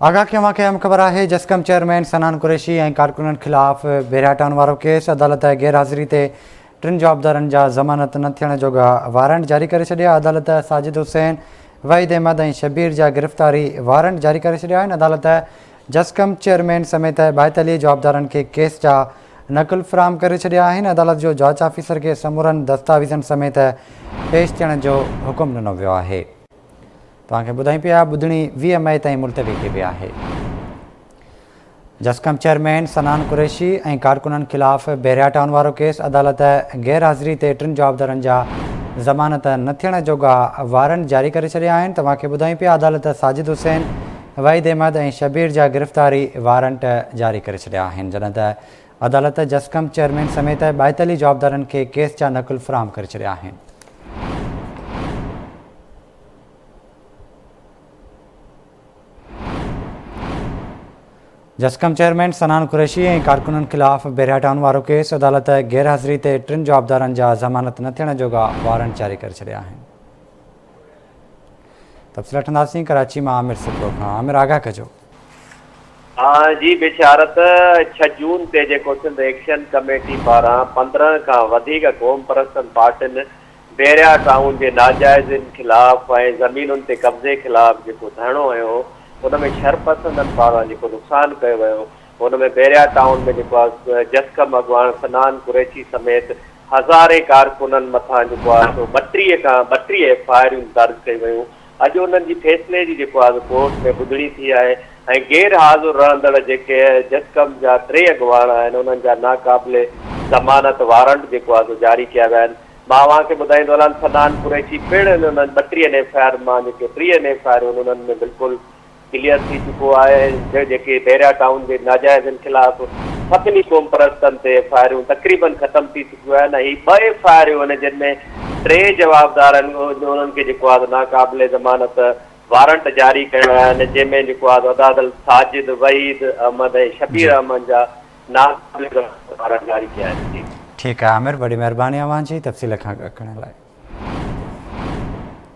आगाह के मौके अहम खबर है। जस्कम चेयरमैन सनान कुरैशी ऐं कारकुननि खिलाफ़ बेरिया हटाइण वारो केस अदालत गैर हाज़िरी ते टिनि जवाबदारनि जा ज़मानत न थियण जोगा वारंट जारी करे छॾिया। अदालत साजिद हुसैन, वहीद अहमद ऐं शबीर जा गिरफ़्तारी वारंट जारी करे छॾिया आहिनि। अदालत जस्कम चेयरमैन समेत 42 जवाबदारनि खे केस जा नक़ुल फ़राहम करे छॾिया आहिनि। अदालत जो जांच ऑफिसर खे समूरनि दस्तावेज़नि समेत पेश थियण जो हुकुम ॾिनो वियो आहे। तव्हांखे ॿुधाई पिया ॿुधणी 20 मई ताईं मुलतवी कई वई आहे। जस्कम चेयरमैन सनान कुरैशी ऐं कारकुननि खिलाफ़ बेरिया हटाइण वारो केस अदालत गैर हाज़िरी ते टिनि जवाबदारनि जा ज़मानत न थियण जोगा वारंट जारी करे छॾिया आहिनि। तव्हांखे ॿुधाई पिया अदालत साजिद हुसैन, वहीद अहमद ऐं शबीर जा गिरफ़्तारी वारंट जारी करे छॾिया आहिनि, जॾहिं त अदालत जस्कम चेयरमैन समेत 42 जवाबदारनि खे केस जा नक़ुल फ़राहम करे छॾिया आहिनि। जस्कम चेयरमैन सनान कुरैशी ऐं कारकुननि खिलाफ़ बेरिया हटाइण वारो केस अदालत गैर हाज़िरी ते टिनि जवाबदारनि जा ज़मानत न थियण जोगा वारंट जारी करे छॾिया आहिनि। तफ़सील वठंदासीं कराची मां आमिर सिप्रो खां। आमिर, आगाह कजो। जी बिशारत 6 जून ते जेको सिंध एक्शन कमेटी पारां 15 खां वधीक क़ौम परस्तनि पार्टियुनि बेरिया टाउन जे नाजाइज़नि खिलाफ़ ऐं ज़मीनुनि ते कब्ज़े खिलाफ़ जेको धरणो हुयो, उन में शरपसंदनि पारां जेको नुक़सानु कयो वियो, उन में बेरिया टाउन में जेको आहे जस्कम अॻवान सनान कुरैशी समेत हज़ारे कारकुननि मथां जेको आहे 32 एफआईआर दर्ज कयूं वियूं। अॼु उन्हनि जी फ़ैसिले जी जेको आहे कोर्ट में ॿुधणी थी आहे ऐं गैर हाज़ुर रहंदड़ जेके जस्कम जा 3 अॻवान आहिनि, उन्हनि जा नाक़ाबिले ज़मानत वारंट जेको आहे जारी कया विया आहिनि। मां तव्हांखे ॿुधाईंदो हलां, सनान कुरैशी पिणु उन्हनि 32 एफआईआर मां जेके 30 एफआईआर उन्हनि में बिल्कुलु क्लियर थी चुको आहे। जेके बेरिया टाउन जे नाजाइज़नि खिलाफ़ सभिनी क़ौम परस्तनि ते एफआईआरूं तक़रीबन ख़तमु थी चुकियूं आहिनि। हीअ 2 एफआईआरूं आहिनि जिन में 3 जवाबदार आहिनि, उन्हनि खे जेको आहे नाक़ाबिले ज़मानत वारंट जारी कया विया आहिनि, जंहिंमें जेको आहे अदालत साजिद, वहीद अहमद ऐं शबीर अहमद जा नाक़ाबिले वारंट जारी कया आहिनि। ठीकु आहे आमिर, वॾी महिरबानी अव्हांजी तफ़सील खां करण लाइ।